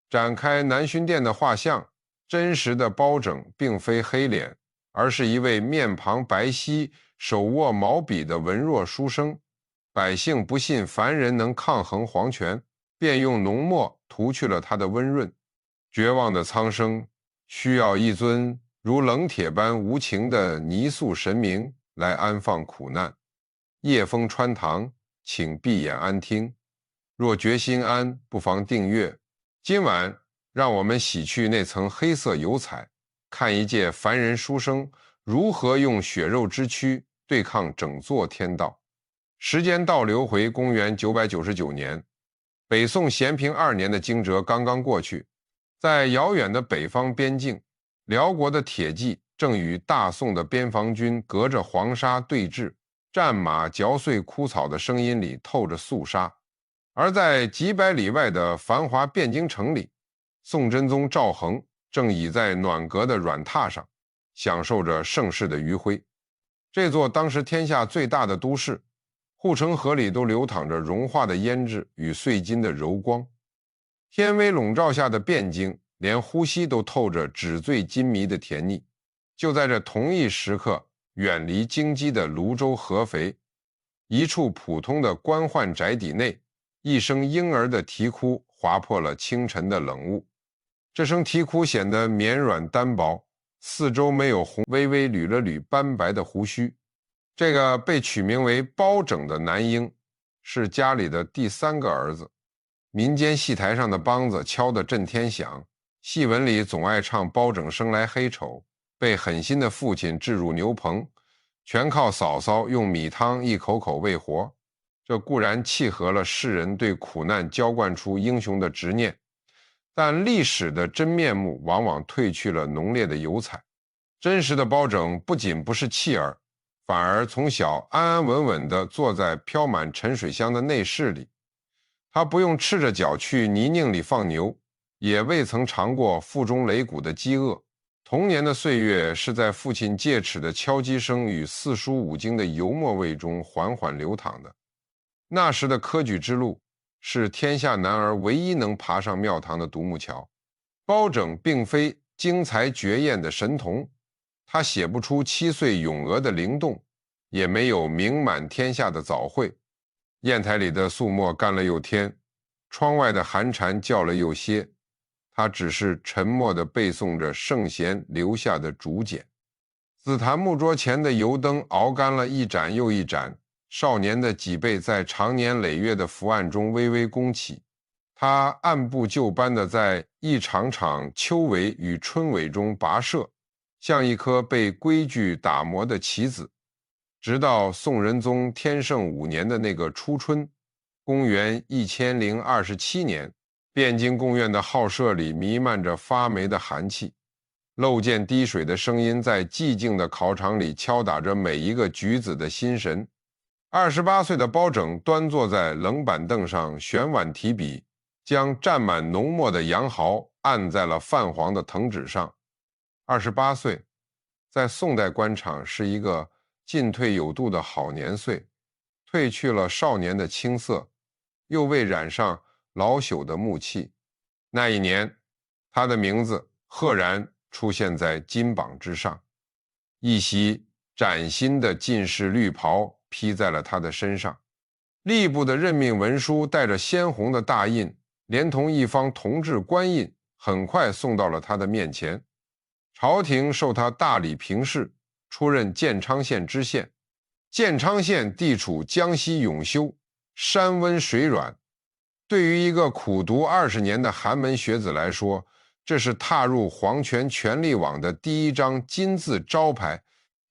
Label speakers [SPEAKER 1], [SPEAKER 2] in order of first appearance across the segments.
[SPEAKER 1] 展开南薰殿的画像，真实的包拯并非黑脸，而是一位面庞白皙、手握毛笔的文弱书生。百姓不信凡人能抗衡皇权，便用浓墨涂去了他的温润。绝望的苍生需要一尊如冷铁般无情的泥塑神明来安放苦难。夜风穿堂，请闭眼安听。若决心安，不妨订阅。今晚让我们洗去那层黑色油彩，看一介凡人书生如何用血肉之躯对抗整座天道。时间倒流回公元999年，北宋咸平2年的惊蛰刚刚过去，在遥远的北方边境，辽国的铁骑正与大宋的边防军隔着黄沙对峙，战马嚼碎枯草的声音里透着肃杀。而在几百里外的繁华汴京城里，宋真宗赵恒正倚在暖阁的软榻上，享受着盛世的余晖。这座当时天下最大的都市，护城河里都流淌着融化的胭脂与碎金的柔光。天威笼罩下的汴京，连呼吸都透着纸醉金迷的甜腻。就在这同一时刻，远离京畿的泸州合肥，一处普通的官宦宅邸内，一声婴儿的啼哭划破了清晨的冷雾。这声啼哭显得绵软单薄，四周没有红，微微捋了捋斑白的胡须。这个被取名为包拯的男婴是家里的第3个儿子。民间戏台上的梆子敲得震天响，戏文里总爱唱包拯生来黑丑，被狠心的父亲置入牛棚，全靠嫂嫂用米汤一口口喂活。这固然契合了世人对苦难浇灌出英雄的执念，但历史的真面目往往褪去了浓烈的油彩。真实的包拯不仅不是弃儿，反而从小安安稳稳地坐在飘满沉水香的内室里。他不用赤着脚去泥泞里放牛，也未曾尝过腹中擂鼓的饥饿。童年的岁月是在父亲戒尺的敲击声与四书五经的油墨味中缓缓流淌的。那时的科举之路是天下男儿唯一能爬上庙堂的独木桥。包拯并非精才绝艳的神童，他写不出7岁咏鹅的灵动，也没有名满天下的早慧。砚台里的素墨干了又添，窗外的寒蝉叫了又歇，他只是沉默地背诵着圣贤留下的竹简。紫檀木桌前的油灯熬干了一盏又一盏，少年的脊背在长年累月的伏案中微微弓起。他按部就班地在一场场秋闱与春闱中跋涉，像一颗被规矩打磨的棋子。直到宋仁宗天圣5年的那个初春，公元1027年，汴京贡院的号舍里弥漫着发霉的寒气，漏涧滴水的声音在寂静的考场里敲打着每一个举子的心神。28岁的包拯端坐在冷板凳上，悬碗提笔，将蘸满浓墨的羊毫按在了泛黄的藤纸上。28岁，在宋代官场是一个进退有度的好年岁，褪去了少年的青涩，又未染上老朽的木气。那一年，他的名字赫然出现在金榜之上，一袭崭新的进士绿袍披在了他的身上，吏部的任命文书带着鲜红的大印，连同一方铜制官印，很快送到了他的面前。朝廷授他大理评事，出任建昌县知县。建昌县地处江西永修，山温水软，对于一个苦读20年的寒门学子来说，这是踏入皇权权力网的第一张金字招牌。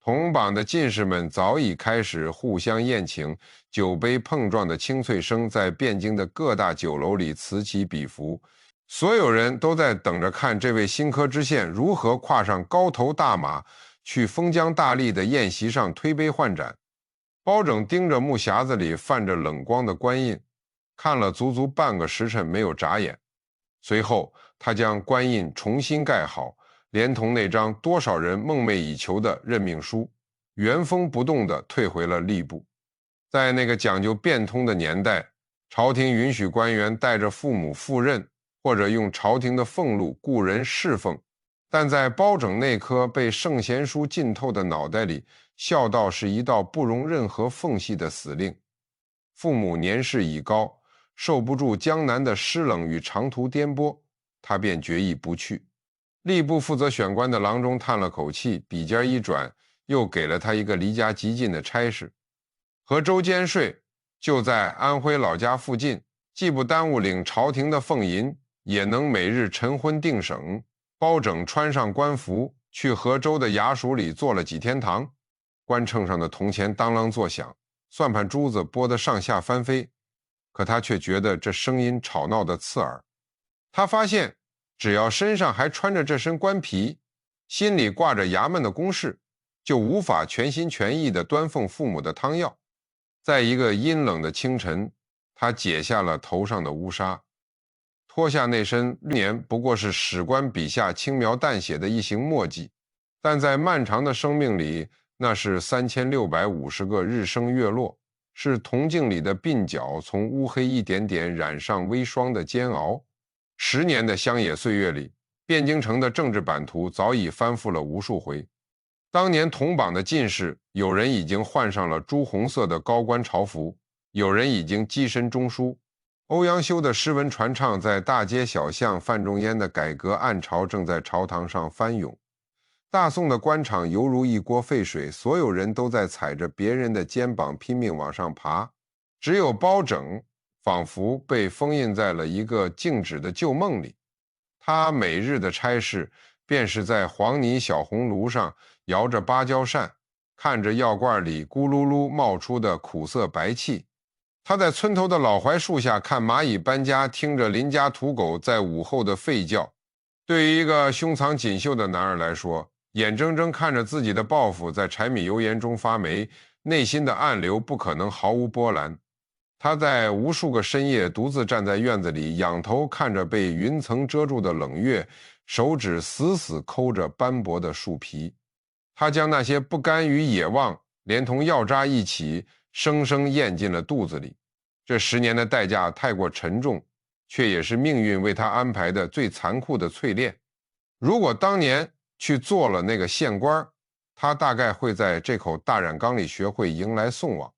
[SPEAKER 1] 同榜的进士们早已开始互相宴请，酒杯碰撞的清脆声在汴京的各大酒楼里此起彼伏，所有人都在等着看这位新科知县如何跨上高头大马，去封疆大吏的宴席上推杯换盏。包拯盯着木匣子里泛着冷光的官印，看了足足半个时辰没有眨眼。随后他将官印重新盖好，连同那张多少人梦寐以求的任命书，原封不动地退回了吏部。在那个讲究变通的年代，朝廷允许官员带着父母赴任，或者用朝廷的俸禄雇人侍奉，但在包拯那颗被圣贤书浸透的脑袋里，孝道是一道不容任何缝隙的死令。父母年事已高，受不住江南的湿冷与长途颠簸，他便决意不去。吏部负责选官的郎中叹了口气，笔尖一转，又给了他一个离家极近的差事。和州监税就在安徽老家附近，既不耽误领朝廷的俸银，也能每日晨昏定省。包拯穿上官服，去河州的衙署里坐了几天堂，官秤上的铜钱当啷作响，算盘珠子拨得上下翻飞，可他却觉得这声音吵闹的刺耳。他发现只要身上还穿着这身官皮，心里挂着衙门的公事，就无法全心全意地端奉父母的汤药。在一个阴冷的清晨，他解下了头上的乌纱，脱下那身绿年不过是史官笔下轻描淡写的一行墨迹，但在漫长的生命里，那是3650个日升月落，是铜镜里的鬓角从乌黑一点点染上微霜的煎熬。10年的乡野岁月里，汴京城的政治版图早已翻覆了无数回。当年同榜的进士，有人已经换上了朱红色的高官朝服，有人已经跻身中书。欧阳修的诗文传唱在大街小巷，范仲淹的改革暗潮正在朝堂上翻涌。大宋的官场犹如一锅沸水，所有人都在踩着别人的肩膀拼命往上爬，只有包拯仿佛被封印在了一个静止的旧梦里。他每日的差事便是在黄泥小红炉上摇着芭蕉扇，看着药罐里咕噜噜冒出的苦涩白气。他在村头的老槐树下看蚂蚁搬家，听着邻家土狗在午后的吠叫。对于一个胸藏锦绣的男儿来说，眼睁睁看着自己的抱负在柴米油盐中发霉，内心的暗流不可能毫无波澜。他在无数个深夜独自站在院子里，仰头看着被云层遮住的冷月，手指死死抠着斑驳的树皮。他将那些不甘与野望连同药渣一起生生咽进了肚子里。这10年的代价太过沉重，却也是命运为他安排的最残酷的淬炼。如果当年去做了那个县官，他大概会在这口大染缸里学会迎来送往，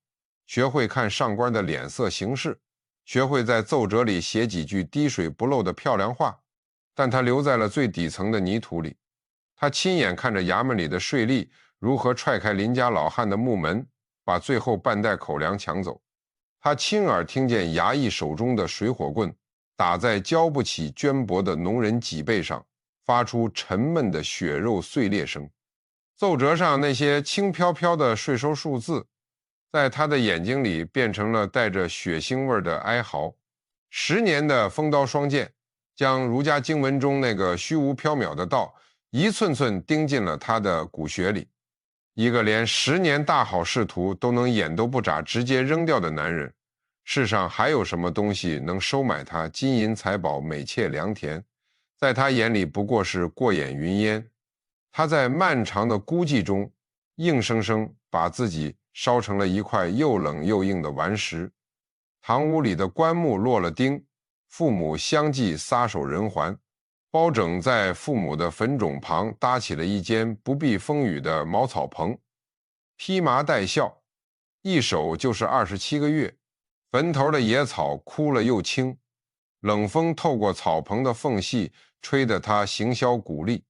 [SPEAKER 1] 学会看上官的脸色行事，学会在奏折里写几句滴水不漏的漂亮话。但他留在了最底层的泥土里，他亲眼看着衙门里的税吏如何踹开邻家老汉的木门，把最后半袋口粮抢走。他亲耳听见衙役手中的水火棍打在交不起绢帛的农人脊背上，发出沉闷的血肉碎裂声。奏折上那些轻飘飘的税收数字，在他的眼睛里变成了带着血腥味的哀嚎。10年的锋刀双剑，将儒家经文中那个虚无缥缈的道一寸寸钉进了他的骨血里。一个连10年大好仕途都能眼都不眨直接扔掉的男人，世上还有什么东西能收买他金银财宝美妾良田？在他眼里不过是过眼云烟。他在漫长的孤寂中硬生生把自己烧成了一块又冷又硬的顽石。堂屋里的棺木落了钉，父母相继撒手人寰。包拯在父母的坟冢旁搭起了一间不避风雨的茅草棚，披麻戴孝，一守就是27个月。坟头的野草枯了又青，冷风透过草棚的缝隙，吹得他行销骨立。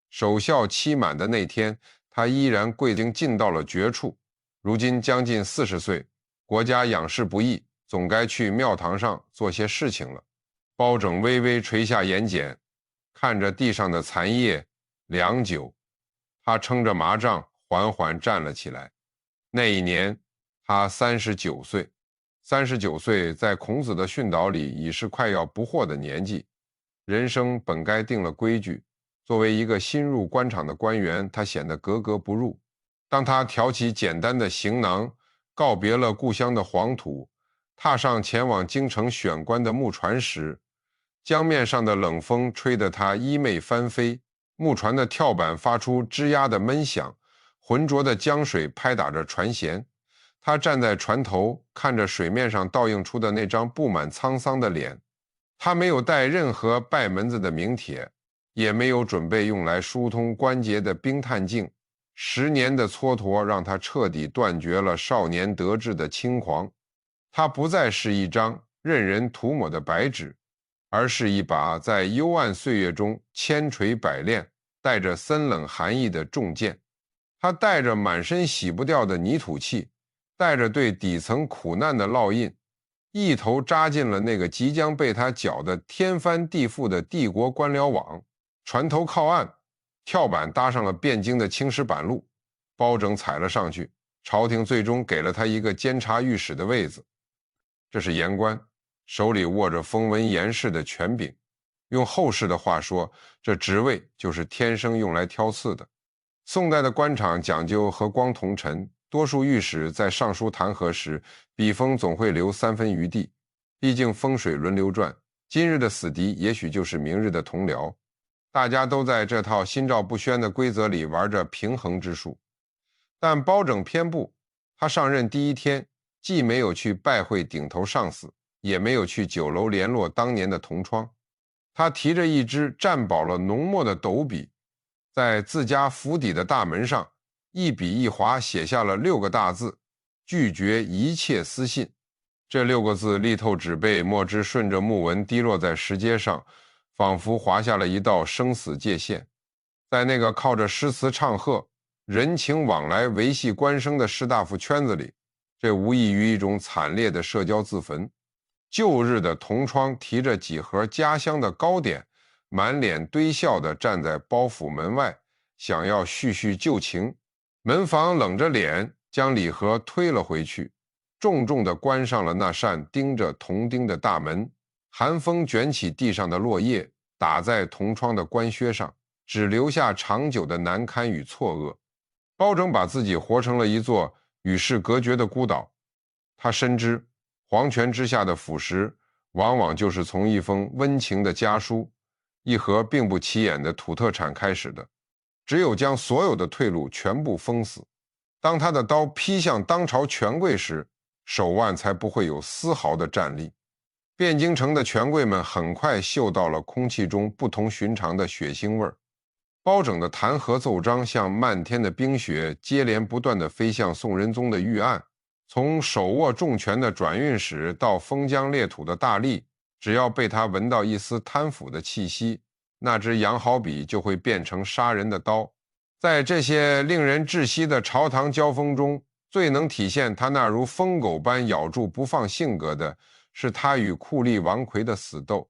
[SPEAKER 1] 守孝期满的那天，他依然贵经尽到了绝处。如今将近40岁，国家养士不易，总该去庙堂上做些事情了。包拯微微垂下眼睑，看着地上的残叶良久，他撑着麻杖缓缓站了起来。那一年他39岁。39岁在孔子的训导里已是快要不惑的年纪，人生本该定了规矩。作为一个新入官场的官员，他显得格格不入。当他挑起简单的行囊，告别了故乡的黄土，踏上前往京城选官的木船时，江面上的冷风吹得他衣袂翻飞，木船的跳板发出吱呀的闷响，浑浊的江水拍打着船舷。他站在船头，看着水面上倒映出的那张布满沧桑的脸，他没有带任何拜门子的名帖，也没有准备用来疏通关节的冰炭镜。10年的蹉跎让他彻底断绝了少年得志的轻狂。他不再是一张任人涂抹的白纸，而是一把在幽暗岁月中千锤百炼、带着森冷寒意的重剑。他带着满身洗不掉的泥土气，带着对底层苦难的烙印，一头扎进了那个即将被他搅得天翻地覆的帝国官僚网。船头靠岸，跳板搭上了汴京的青石板路，包拯踩了上去。朝廷最终给了他一个监察御史的位子，这是言官，手里握着封文言事的权柄。用后世的话说，这职位就是天生用来挑刺的。宋代的官场讲究和光同尘，多数御史在上书弹劾时，笔锋总会留3分余地。毕竟风水轮流转，今日的死敌也许就是明日的同僚。大家都在这套心照不宣的规则里玩着平衡之术。但包拯偏不，他上任第1天，既没有去拜会顶头上司，也没有去酒楼联络当年的同窗。他提着一支蘸饱了浓墨的斗笔，在自家府邸的大门上一笔一划写下了6个大字：拒绝一切私信。这6个字力透纸背，墨汁顺着木纹滴落在石阶上，仿佛划下了一道生死界限。在那个靠着诗词唱和、人情往来维系官声的士大夫圈子里，这无异于一种惨烈的社交自焚。旧日的同窗提着几盒家乡的糕点，满脸堆笑地站在包府门外，想要叙叙旧情。门房冷着脸将礼盒推了回去，重重地关上了那扇钉着铜钉的大门。寒风卷起地上的落叶，打在铜窗的官靴上，只留下长久的难堪与错愕。包拯把自己活成了一座与世隔绝的孤岛。他深知皇权之下的腐蚀往往就是从一封温情的家书、一盒并不起眼的土特产开始的。只有将所有的退路全部封死，当他的刀劈向当朝权贵时，手腕才不会有丝毫的战栗。汴京城的权贵们很快嗅到了空气中不同寻常的血腥味儿。包拯的弹劾奏章像漫天的冰雪，接连不断地飞向宋仁宗的御案。从手握重权的转运使到封疆裂土的大吏，只要被他闻到一丝贪腐的气息，那支羊毫笔就会变成杀人的刀。在这些令人窒息的朝堂交锋中，最能体现他那如疯狗般咬住不放性格的，是他与酷吏王奎的死斗。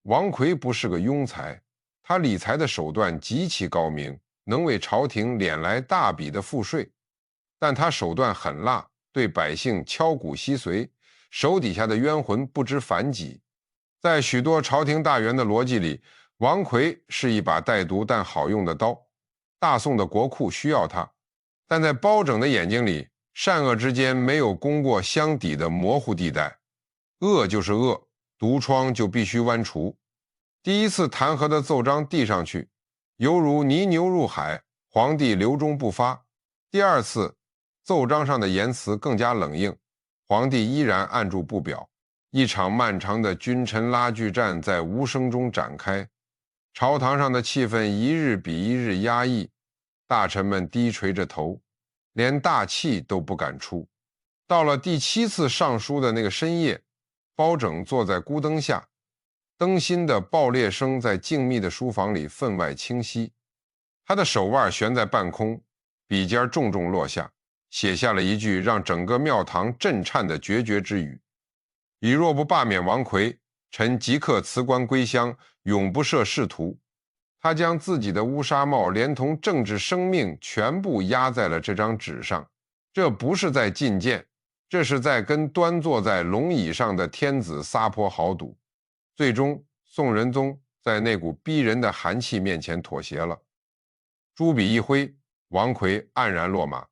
[SPEAKER 1] 王奎不是个庸才，他理财的手段极其高明，能为朝廷敛来大笔的赋税，但他手段狠辣，对百姓敲骨吸髓，手底下的冤魂不知反几。在许多朝廷大员的逻辑里，王奎是一把带毒但好用的刀，大宋的国库需要他。但在包拯的眼睛里，善恶之间没有攻过相抵的模糊地带，恶就是恶，毒疮就必须剜除。第1次弹劾的奏章递上去，犹如泥牛入海，皇帝留中不发。第2次奏章上的言辞更加冷硬，皇帝依然按住不表。一场漫长的君臣拉锯战在无声中展开，朝堂上的气氛一日比一日压抑，大臣们低垂着头，连大气都不敢出。到了第7次上书的那个深夜，包拯坐在孤灯下，灯芯的爆裂声在静谧的书房里分外清晰。他的手腕悬在半空，笔尖重重落下，写下了一句让整个庙堂震颤的决绝之语：以若不罢免王奎，臣即刻辞官归乡，永不涉仕途。他将自己的乌纱帽连同政治生命全部压在了这张纸上。这不是在进谏，这是在跟端坐在龙椅上的天子撒泼豪赌。最终宋仁宗在那股逼人的寒气面前妥协了。朱笔一挥，王奎黯然落马，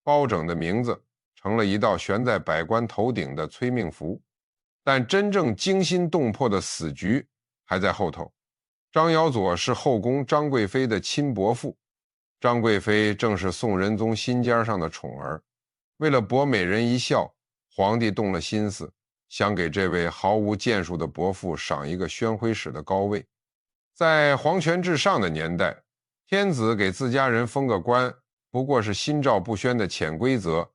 [SPEAKER 1] 包拯的名字成了一道悬在百官头顶的催命符。但真正惊心动魄的死局还在后头。张尧佐是后宫张贵妃的亲伯父，张贵妃正是宋仁宗心尖上的宠儿。为了博美人一笑，皇帝动了心思，想给这位毫无建树的伯父赏一个宣徽使的高位。在皇权至上的年代，天子给自家人封个官，不过是心照不宣的潜规则。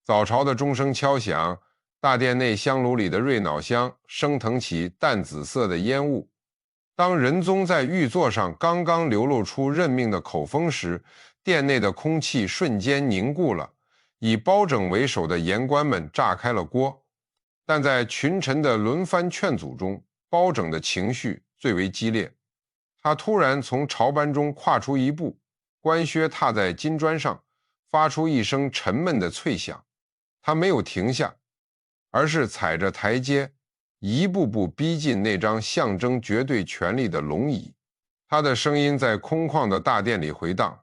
[SPEAKER 1] 早朝的钟声敲响，大殿内香炉里的瑞脑香升腾起淡紫色的烟雾。当仁宗在御座上刚刚流露出任命的口风时，殿内的空气瞬间凝固了。以包拯为首的言官们炸开了锅，但在群臣的轮番劝阻中，包拯的情绪最为激烈。他突然从朝班中跨出一步，官靴踏在金砖上，发出一声沉闷的脆响。他没有停下，而是踩着台阶，一步步逼近那张象征绝对权力的龙椅。他的声音在空旷的大殿里回荡，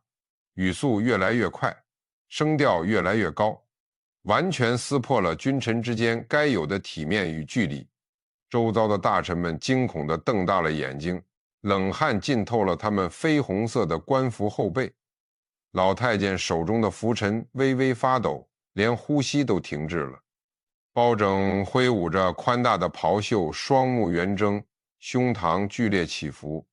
[SPEAKER 1] 语速越来越快，声调越来越高，完全撕破了君臣之间该有的体面与距离。周遭的大臣们惊恐地瞪大了眼睛，冷汗浸透了他们绯红色的官服后背。老太监手中的拂尘微微发抖，连呼吸都停滞了。包拯挥舞着宽大的袍袖，双目圆睁，胸膛剧烈起伏。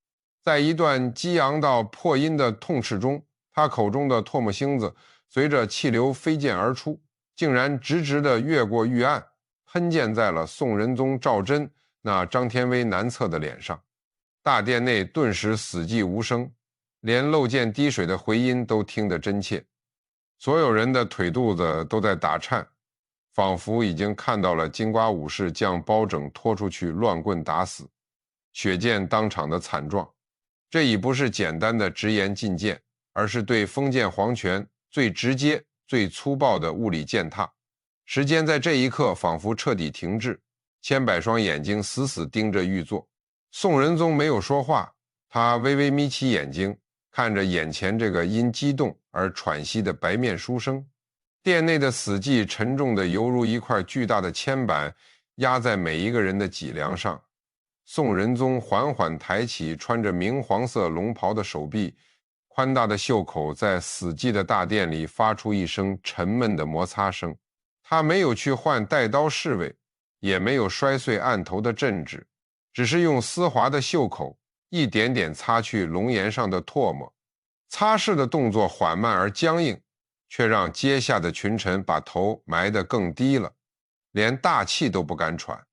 [SPEAKER 1] 在一段激昂到破音的痛斥中，他口中的唾沫星子随着气流飞溅而出，竟然直直地越过御案，喷溅在了宋仁宗赵祯那张天威难测的脸上。大殿内顿时死寂无声，连漏溅滴水的回音都听得真切。所有人的腿肚子都在打颤，仿佛已经看到了金瓜武士将包拯拖出去乱棍打死，血溅当场的惨状。这已不是简单的直言进谏，而是对封建皇权最直接、最粗暴的物理践踏。时间在这一刻仿佛彻底停滞，千百双眼睛死死盯着御座。宋仁宗没有说话，他微微眯起眼睛，看着眼前这个因激动而喘息的白面书生。殿内的死寂沉重的犹如一块巨大的铅板，压在每一个人的脊梁上。宋仁宗缓缓抬起穿着明黄色龙袍的手臂，宽大的袖口在死寂的大殿里发出一声沉闷的摩擦声。他没有去换带刀侍卫，也没有摔碎案头的镇纸，只是用丝滑的袖口一点点擦去龙颜上的唾沫。擦拭的动作缓慢而僵硬，却让阶下的群臣把头埋得更低了，连大气都不敢喘。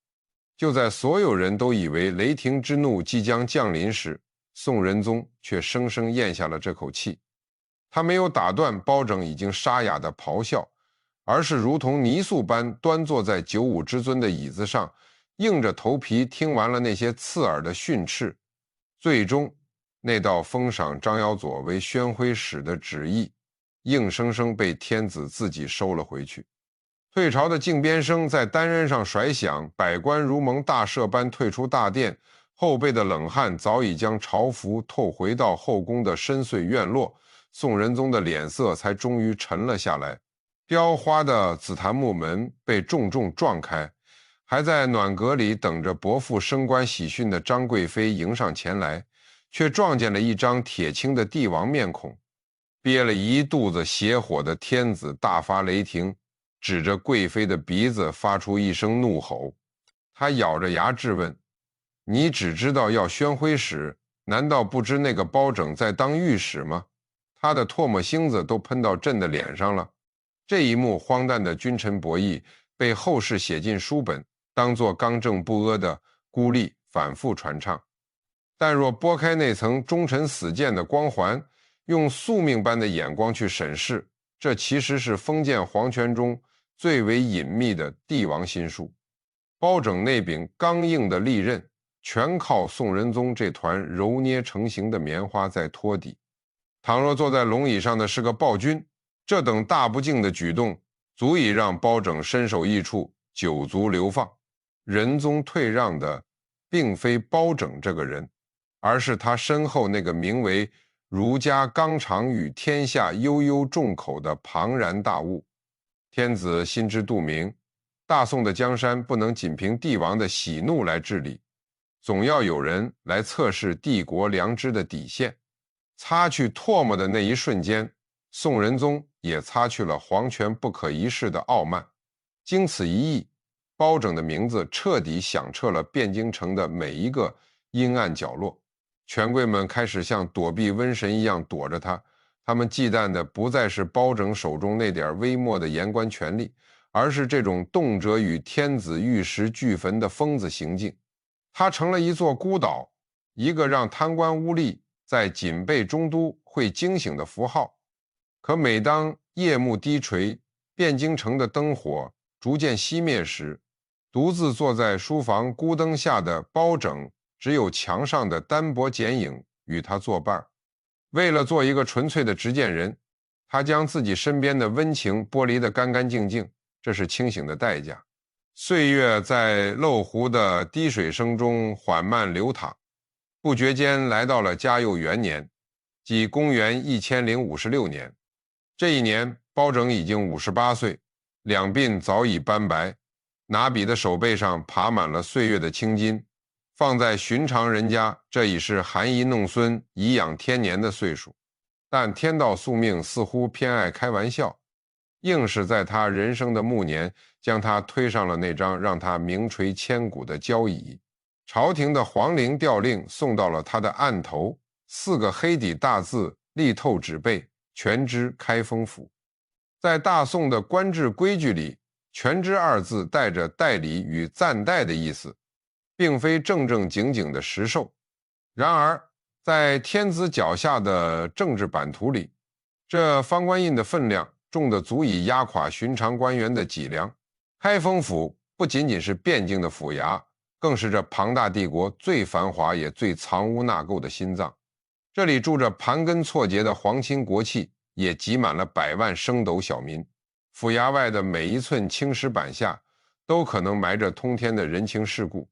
[SPEAKER 1] 就在所有人都以为雷霆之怒即将降临时，宋仁宗却生生咽下了这口气。他没有打断包拯已经沙哑的咆哮，而是如同泥塑般端坐在九五之尊的椅子上，硬着头皮听完了那些刺耳的训斥。最终，那道封赏张耀佐为宣徽使的旨意，硬生生被天子自己收了回去。退朝的靖边声在单人上甩响，百官如蒙大赦般退出大殿，后背的冷汗早已将朝服透回到后宫的深邃院落，宋仁宗的脸色才终于沉了下来。雕花的紫檀木门被重重撞开，还在暖阁里等着伯父升官喜讯的张贵妃迎上前来，却撞见了一张铁青的帝王面孔。憋了一肚子邪火的天子大发雷霆，指着贵妃的鼻子发出一声怒吼。他咬着牙质问：你只知道要宣徽使，难道不知那个包拯在当御史吗？他的唾沫星子都喷到朕的脸上了。这一幕荒诞的君臣博弈被后世写进书本，当作刚正不阿的孤立反复传唱。但若拨开那层忠臣死谏的光环，用宿命般的眼光去审视，这其实是封建皇权中最为隐秘的帝王心术。包拯那柄刚硬的利刃，全靠宋仁宗这团揉捏成型的棉花在托底。倘若坐在龙椅上的是个暴君，这等大不敬的举动足以让包拯身首异处，九族流放。仁宗退让的并非包拯这个人，而是他身后那个名为儒家纲常与天下悠悠众口的庞然大物。天子心知肚明，大宋的江山不能仅凭帝王的喜怒来治理，总要有人来测试帝国良知的底线。擦去唾沫的那一瞬间，宋仁宗也擦去了皇权不可一世的傲慢。经此一役，包拯的名字彻底响彻了汴京城的每一个阴暗角落，权贵们开始像躲避瘟神一样躲着他。他们忌惮的不再是包拯手中那点微末的言官权力，而是这种动辄与天子玉石俱焚的疯子行径。他成了一座孤岛，一个让贪官污吏在警备中都会惊醒的符号。可每当夜幕低垂，汴京城的灯火逐渐熄灭时，独自坐在书房孤灯下的包拯，只有墙上的单薄剪影与他作伴。为了做一个纯粹的执剑人，他将自己身边的温情剥离得干干净净，这是清醒的代价。岁月在漏壶的滴水声中缓慢流淌，不觉间来到了嘉佑元年，即公元1056年。这一年，包拯已经58岁，两鬓早已斑白，拿笔的手背上爬满了岁月的青筋。放在寻常人家，这已是含饴弄孙、颐养天年的岁数，但天道宿命似乎偏爱开玩笑，硬是在他人生的暮年，将他推上了那张让他名垂千古的交椅。朝廷的皇陵调令送到了他的案头，4个黑底大字力透纸背，全知开封府。在大宋的官制规矩里，全知2字带着代理与暂代的意思，并非正正经经的实授。然而在天子脚下的政治版图里，这方官印的分量重得足以压垮寻常官员的脊梁。开封府不仅仅是汴京的府衙，更是这庞大帝国最繁华也最藏污纳垢的心脏。这里住着盘根错节的皇亲国戚，也挤满了百万升斗小民。府衙外的每一寸青石板下，都可能埋着通天的人情世故。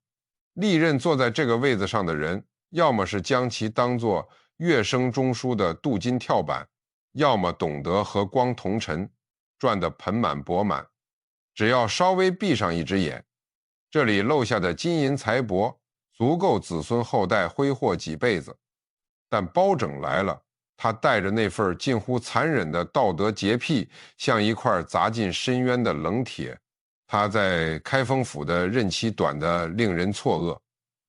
[SPEAKER 1] 历任坐在这个位子上的人，要么是将其当作乐声中枢的镀金跳板，要么懂得和光同尘，赚得盆满钵满。只要稍微闭上一只眼，这里漏下的金银财帛足够子孙后代挥霍几辈子。但包拯来了，他带着那份近乎残忍的道德洁癖，像一块砸进深渊的冷铁。他在开封府的任期短得令人错愕，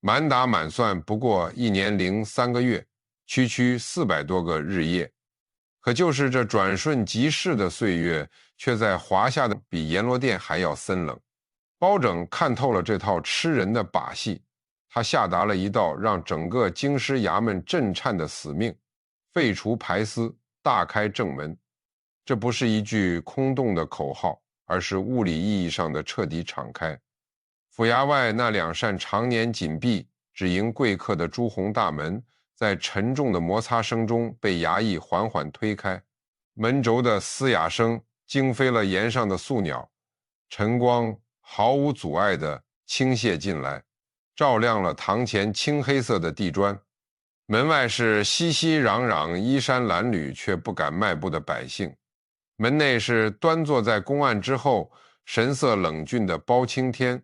[SPEAKER 1] 满打满算不过1年零3个月，区区400多个日夜。可就是这转瞬即逝的岁月，却在华夏的比阎罗殿还要森冷。包拯看透了这套吃人的把戏，他下达了一道让整个京师衙门震颤的死命：废除排司，大开正门。这不是一句空洞的口号，而是物理意义上的彻底敞开。府衙外那2扇常年紧闭、只迎贵客的朱红大门，在沉重的摩擦声中被衙役缓缓推开，门轴的嘶哑声惊飞了檐上的宿鸟，晨光毫无阻碍地倾泻进来，照亮了堂前青黑色的地砖。门外是熙熙攘攘、衣衫褴褛却不敢迈步的百姓，门内是端坐在公案之后、神色冷峻的包青天。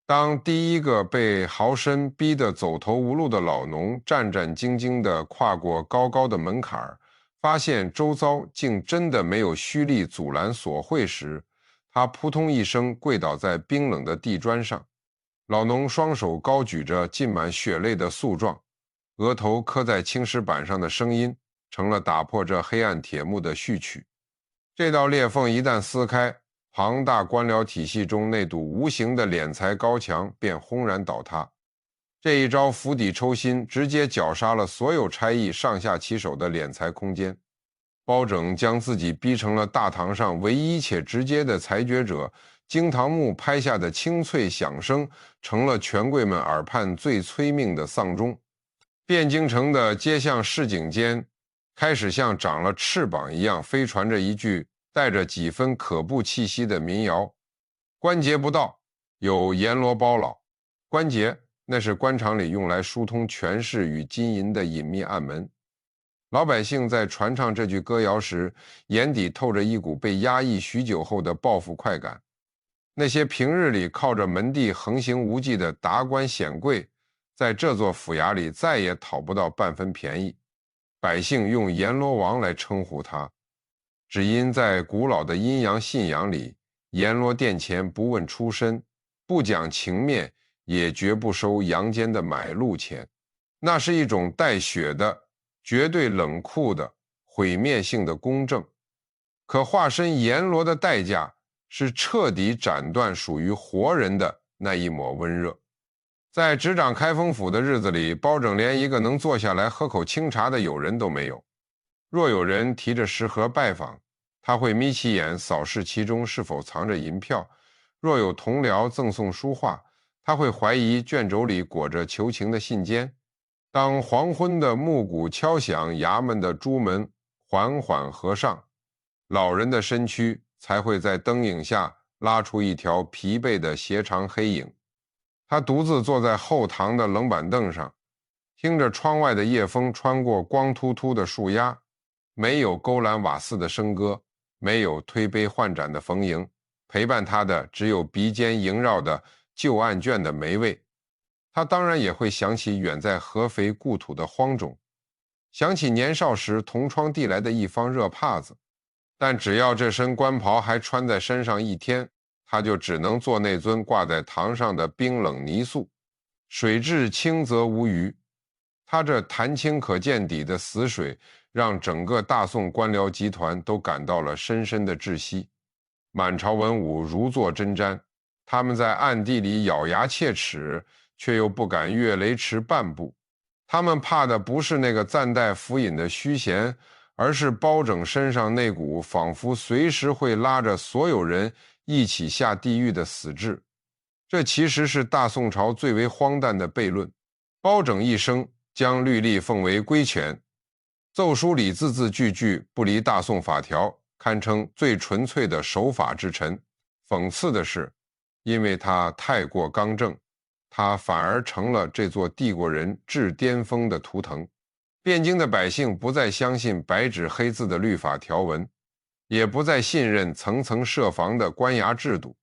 [SPEAKER 1] 当第一个被豪绅逼得走投无路的老农战战兢兢地跨过高高的门槛，发现周遭竟真的没有胥吏阻拦索贿时，他扑通一声跪倒在冰冷的地砖上。老农双手高举着浸满血泪的诉状，额头刻在青石板上的声音成了打破这黑暗铁幕的序曲。这道裂缝一旦撕开，庞大官僚体系中那堵无形的敛财高墙便轰然倒塌。这一招釜底抽薪，直接绞杀了所有差役上下其手的敛财空间。包拯将自己逼成了大堂上唯一且直接的裁决者，惊堂木拍下的清脆响声成了权贵们耳畔最催命的丧钟。汴京城的街巷市井间，开始像长了翅膀一样飞传着一句带着几分可怖气息的民谣：关节不到，有阎罗包老。关节，那是官场里用来疏通权势与金银的隐秘暗门。老百姓在传唱这句歌谣时，眼底透着一股被压抑许久后的报复快感。那些平日里靠着门第横行无忌的达官显贵，在这座府衙里再也讨不到半分便宜。百姓用阎罗王来称呼他，只因在古老的阴阳信仰里，阎罗殿前不问出身，不讲情面，也绝不收阳间的买路钱。那是一种带血的、绝对冷酷的、毁灭性的公正。可化身阎罗的代价是彻底斩断属于活人的那一抹温热。在执掌开封府的日子里，包拯连一个能坐下来喝口清茶的友人都没有。若有人提着食盒拜访，他会眯起眼扫视其中是否藏着银票；若有同僚赠送书画，他会怀疑卷轴里裹着求情的信笺。当黄昏的暮鼓敲响，衙门的朱门缓缓合上，老人的身躯才会在灯影下拉出一条疲惫的斜长黑影。他独自坐在后堂的冷板凳上，听着窗外的夜风穿过光秃秃的树丫，没有勾栏瓦肆的笙歌，没有推杯换盏的逢迎，陪伴他的只有鼻尖萦绕的旧案卷的霉味。他当然也会想起远在合肥故土的荒冢，想起年少时同窗递来的一方热帕子，但只要这身官袍还穿在身上一天，他就只能做那尊挂在堂上的冰冷泥塑，水至清则无鱼。他这潭清可见底的死水，让整个大宋官僚集团都感到了深深的窒息。满朝文武如坐针毡，他们在暗地里咬牙切齿，却又不敢越雷池半步。他们怕的不是那个暂带浮饮的虚闲，而是包拯身上那股仿佛随时会拉着所有人一起下地狱的死志。这其实是大宋朝最为荒诞的悖论。包拯一生将律例奉为规权，奏书里字字句句不离大宋法条，堪称最纯粹的守法之臣。讽刺的是，因为他太过刚正，他反而成了这座帝国人至巅峰的图腾。汴京的百姓不再相信白纸黑字的律法条文，也不再信任层层设防的官衙制度，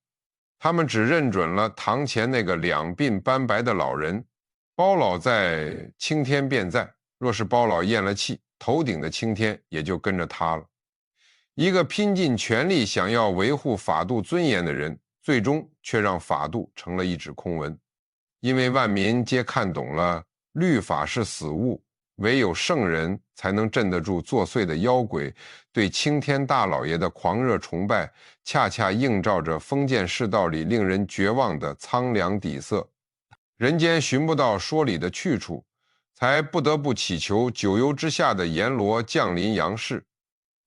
[SPEAKER 1] 他们只认准了堂前那个两鬓斑白的老人。包老在，青天便在，若是包老咽了气，头顶的青天也就跟着他了。一个拼尽全力想要维护法度尊严的人，最终却让法度成了一纸空文。因为万民皆看懂了律法是死物，唯有圣人才能镇得住作祟的妖鬼，对青天大老爷的狂热崇拜，恰恰映照着封建世道里令人绝望的苍凉底色。人间寻不到说理的去处，才不得不祈求九幽之下的阎罗降临阳世。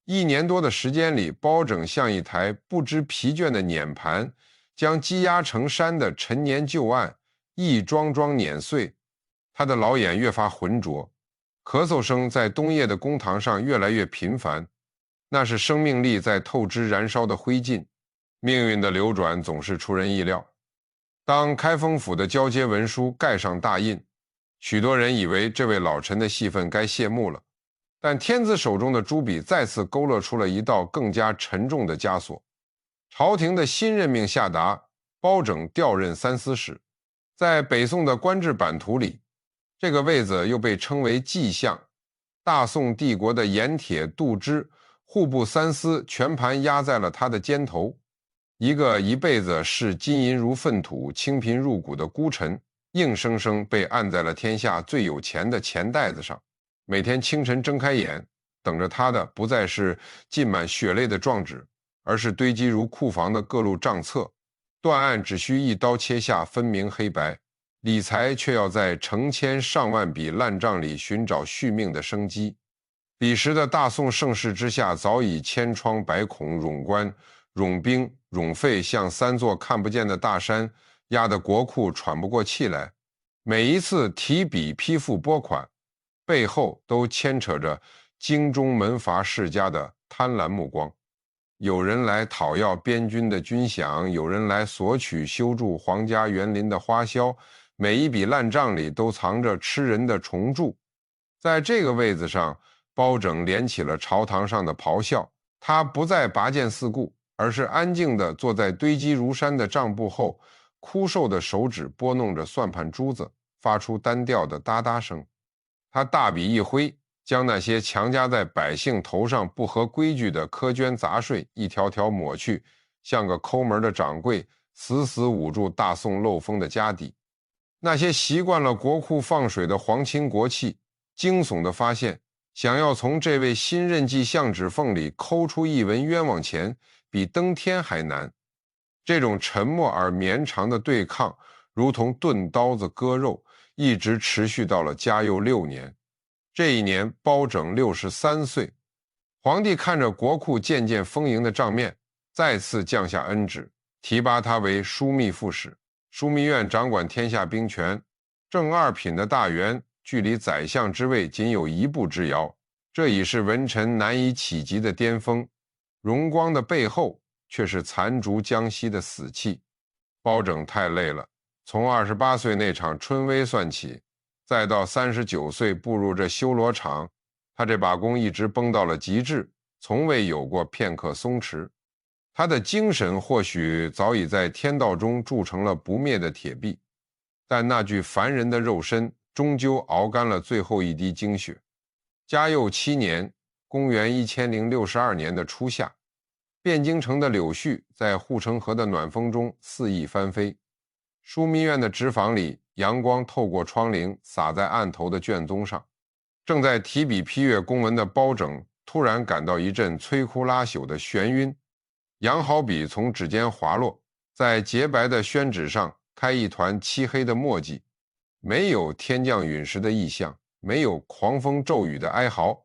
[SPEAKER 1] 1年多的时间里，包拯像一台不知疲倦的碾盘，将积压成山的陈年旧案一桩桩碾碎。他的老眼越发浑浊，咳嗽声在冬夜的公堂上越来越频繁，那是生命力在透支燃烧的灰烬。命运的流转总是出人意料。当开封府的交接文书盖上大印，许多人以为这位老臣的戏份该谢幕了，但天子手中的朱笔再次勾勒出了一道更加沉重的枷锁。朝廷的新任命下达，包拯调任三司使。在北宋的官制版图里，这个位子又被称为纪相。大宋帝国的盐铁杜支、户部三司全盘压在了他的肩头。一个一辈子视金银如粪土、清贫入骨的孤臣，硬生生被按在了天下最有钱的钱袋子上。每天清晨睁开眼，等着他的不再是浸满血泪的状纸，而是堆积如库房的各路账册。断案只需一刀切下，分明黑白，理财却要在成千上万笔烂账里寻找续命的生机。彼时的大宋盛世之下，早已千疮百孔，冗官、冗兵、冗费像3座看不见的大山，压得国库喘不过气来。每一次提笔批复拨款，背后都牵扯着京中门阀世家的贪婪目光。有人来讨要边军的军饷，有人来索取修筑皇家园林的花销，每一笔烂账里都藏着吃人的虫蛀。在这个位子上，包拯连起了朝堂上的咆哮。他不再拔剑四顾，而是安静地坐在堆积如山的账簿后，枯瘦的手指拨弄着算盘珠子，发出单调的哒哒声。他大笔一挥，将那些强加在百姓头上不合规矩的苛捐杂税一条条抹去，像个抠门的掌柜，死死捂住大宋漏风的家底。那些习惯了国库放水的皇亲国戚，惊悚地发现，想要从这位新任纪相指缝里抠出一文冤枉钱，比登天还难。这种沉默而绵长的对抗，如同钝刀子割肉，一直持续到了嘉佑6年。这一年，包拯63岁。皇帝看着国库渐渐丰盈的账面，再次降下恩旨，提拔他为枢密副使。枢密院掌管天下兵权，正二品的大员距离宰相之位仅有1步之遥，这已是文臣难以企及的巅峰。荣光的背后却是残烛将息的死气。包拯太累了，从28岁那场春闱算起，再到39岁步入这修罗场，他这把弓一直绷到了极致，从未有过片刻松弛。他的精神或许早已在天道中铸成了不灭的铁壁，但那具凡人的肉身终究熬干了最后一滴精血。嘉佑7年，公元1062年的初夏，汴京城的柳絮在护城河的暖风中肆意翻飞。枢密院的直房里，阳光透过窗棂洒在案头的卷宗上。正在提笔批阅公文的包拯突然感到一阵摧枯拉朽的眩晕，羊毫笔从指尖滑落，在洁白的宣纸上开一团漆黑的墨迹，没有天降陨石的异象，没有狂风骤雨的哀嚎。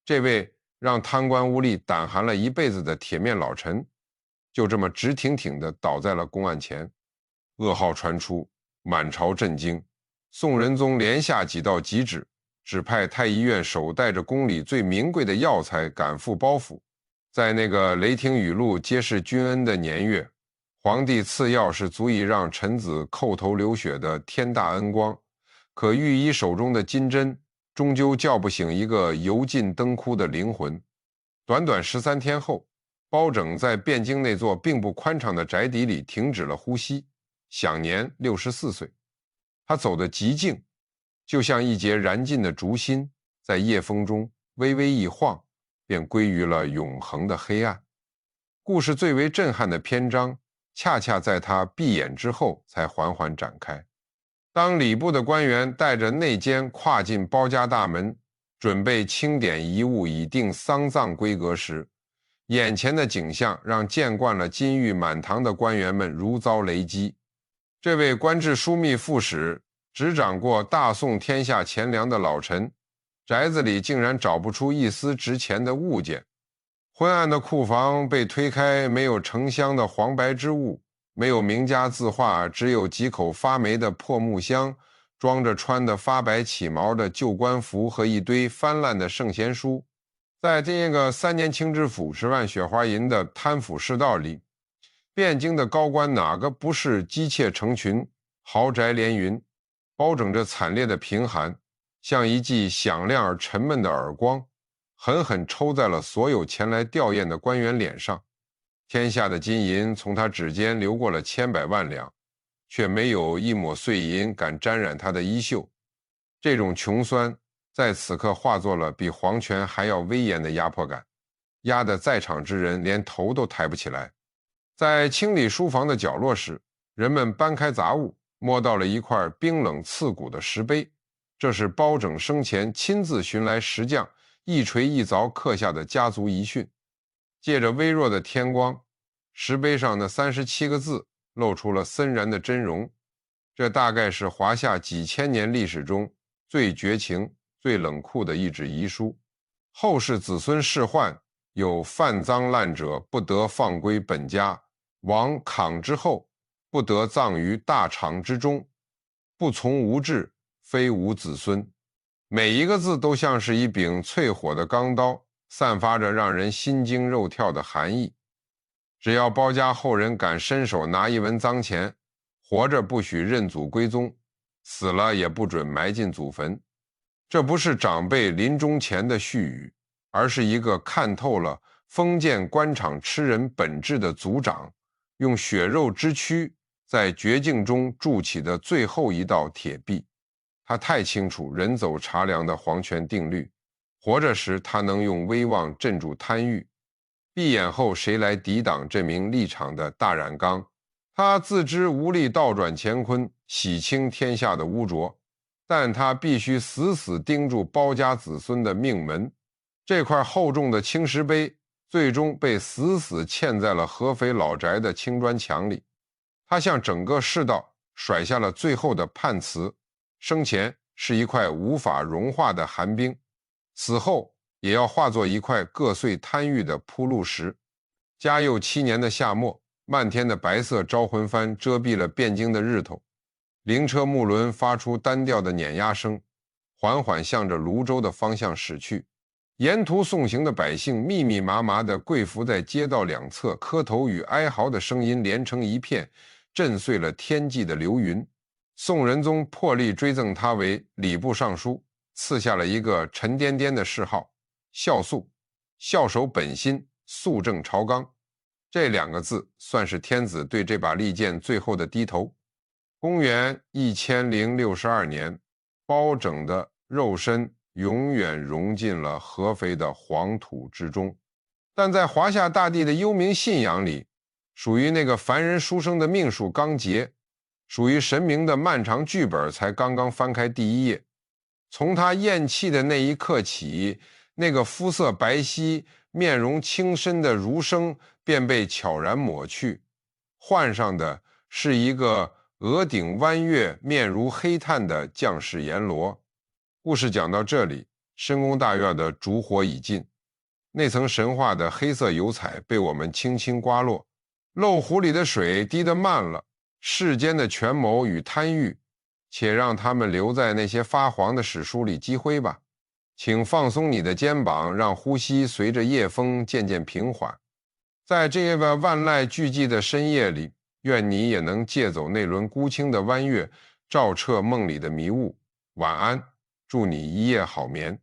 [SPEAKER 1] 这位让贪官污吏胆寒了一辈子的铁面老臣，就这么直挺挺地倒在了公案前。噩耗传出，满朝震惊。宋仁宗连下几道急旨，指派太医院手带着宫里最名贵的药材赶赴包府。在那个雷霆雨露皆是君恩的年月，皇帝赐药是足以让臣子叩头流血的天大恩光，可御医手中的金针终究叫不醒一个油尽灯枯的灵魂。短短13天后，包拯在汴京那座并不宽敞的宅邸里停止了呼吸，享年64岁。他走得极静，就像一截燃尽的烛芯，在夜风中微微一晃，便归于了永恒的黑暗。故事最为震撼的篇章，恰恰在他闭眼之后才缓缓展开。当礼部的官员带着内监跨进包家大门，准备清点遗物以定丧葬规格时，眼前的景象让见惯了金玉满堂的官员们如遭雷击。这位官至枢密副使、执掌过大宋天下钱粮的老臣，宅子里竟然找不出一丝值钱的物件。昏暗的库房被推开，没有成箱的黄白之物，没有名家字画，只有几口发霉的破木箱，装着穿得发白起毛的旧官服和一堆翻烂的圣贤书。在这个3年清知府10万雪花银的贪腐世道里，汴京的高官哪个不是姬妾成群，豪宅连云？包拯这惨烈的贫寒，像一记响亮而沉闷的耳光，狠狠抽在了所有前来吊唁的官员脸上。天下的金银从他指尖流过了千百万两，却没有一抹碎银敢沾染他的衣袖。这种穷酸在此刻化作了比皇权还要威严的压迫感，压得在场之人连头都抬不起来。在清理书房的角落时，人们搬开杂物，摸到了一块冰冷刺骨的石碑，这是包拯生前亲自寻来石匠一锤一凿刻下的家族遗训。借着微弱的天光，石碑上的37个字露出了森然的真容。这大概是华夏几千年历史中最绝情、最冷酷的一纸遗书。后世子孙仕宦，有犯赃滥者不得放归本家，亡廪之后不得葬于大厂之中，不从无志，非无子孙。每一个字都像是一柄淬火的钢刀，散发着让人心惊肉跳的寒意。只要包家后人敢伸手拿一文赃钱，活着不许认祖归宗，死了也不准埋进祖坟。这不是长辈临终前的絮语，而是一个看透了封建官场吃人本质的族长，用血肉之躯在绝境中筑起的最后一道铁壁。他太清楚人走茶凉的皇权定律，活着时他能用威望镇住贪欲，闭眼后谁来抵挡这名立场的大染缸，他自知无力倒转乾坤，洗清天下的污浊，但他必须死死盯住包家子孙的命门。这块厚重的青石碑最终被死死嵌在了合肥老宅的青砖墙里。他向整个世道甩下了最后的判词：生前是一块无法融化的寒冰，死后也要化作一块硌碎贪欲的铺路石。嘉佑7年的夏末，漫天的白色招魂幡遮蔽了汴京的日头，灵车木轮发出单调的碾压声，缓缓向着泸州的方向驶去。沿途送行的百姓密密麻麻地跪伏在街道两侧，磕头与哀嚎的声音连成一片，震碎了天际的流云。宋仁宗破例追赠他为礼部尚书，赐下了一个沉甸甸的谥号——孝肃，孝守本心，肃正朝纲。这2个字算是天子对这把利剑最后的低头。公元1062年，包拯的肉身永远融进了合肥的黄土之中。但在华夏大地的幽冥信仰里，属于那个凡人书生的命数刚结，属于神明的漫长剧本才刚刚翻开第1页。从他咽气的那一刻起，那个肤色白皙、面容清深的儒生便被悄然抹去，换上的是一个额顶弯月、面如黑炭的将士阎罗。故事讲到这里，深宫大院的烛火已尽，那层神话的黑色油彩被我们轻轻刮落，漏壶里的水滴得慢了，世间的权谋与贪欲，且让他们留在那些发黄的史书里积灰吧。请放松你的肩膀，让呼吸随着夜风渐渐平缓。在这个万籁俱寂的深夜里，愿你也能借走那轮孤清的弯月，照彻梦里的迷雾。晚安，祝你一夜好眠。